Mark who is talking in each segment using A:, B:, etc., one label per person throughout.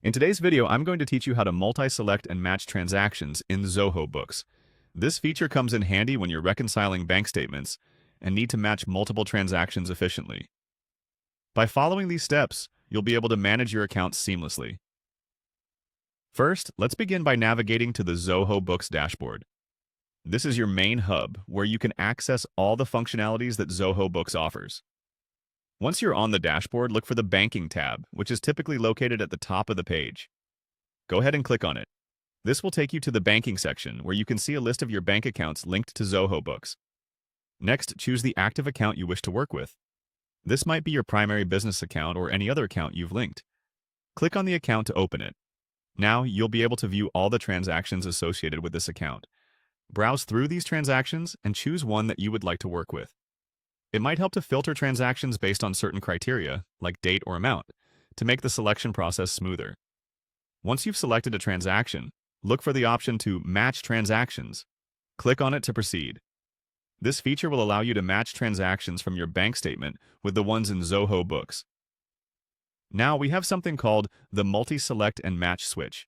A: In today's video, I'm going to teach you how to multi-select and match transactions in Zoho Books. This feature comes in handy when you're reconciling bank statements and need to match multiple transactions efficiently. By following these steps, you'll be able to manage your accounts seamlessly. First, let's begin by navigating to the Zoho Books dashboard. This is your main hub, where you can access all the functionalities that Zoho Books offers. Once you're on the dashboard, look for the Banking tab, which is typically located at the top of the page. Go ahead and click on it. This will take you to the Banking section, where you can see a list of your bank accounts linked to Zoho Books. Next, choose the active account you wish to work with. This might be your primary business account or any other account you've linked. Click on the account to open it. Now, you'll be able to view all the transactions associated with this account. Browse through these transactions and choose one that you would like to work with. It might help to filter transactions based on certain criteria, like date or amount, to make the selection process smoother. Once you've selected a transaction, look for the option to Match Transactions. Click on it to proceed. This feature will allow you to match transactions from your bank statement with the ones in Zoho Books. Now we have something called the Multi-Select and Match switch.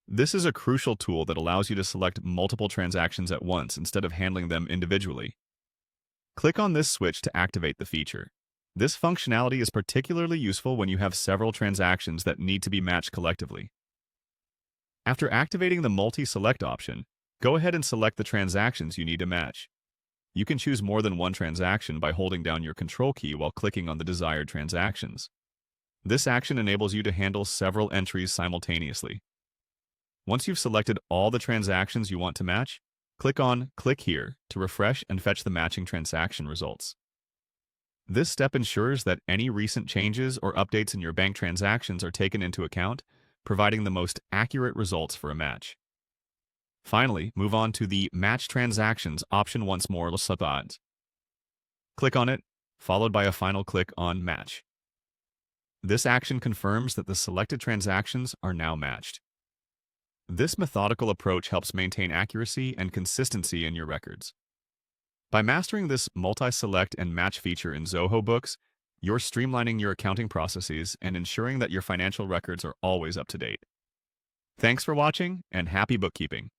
A: This is a crucial tool that allows you to select multiple transactions at once instead of handling them individually. Click on this switch to activate the feature. This functionality is particularly useful when you have several transactions that need to be matched collectively. After activating the multi-select option, go ahead and select the transactions you need to match. You can choose more than one transaction by holding down your control key while clicking on the desired transactions. This action enables you to handle several entries simultaneously. Once you've selected all the transactions you want to match, click on Click Here to refresh and fetch the matching transaction results. This step ensures that any recent changes or updates in your bank transactions are taken into account, providing the most accurate results for a match. Finally, move on to the Match Transactions option once more. Click on it, followed by a final click on Match. This action confirms that the selected transactions are now matched. This methodical approach helps maintain accuracy and consistency in your records. By mastering this multi-select and match feature in Zoho Books, you're streamlining your accounting processes and ensuring that your financial records are always up to date. Thanks for watching, and happy bookkeeping!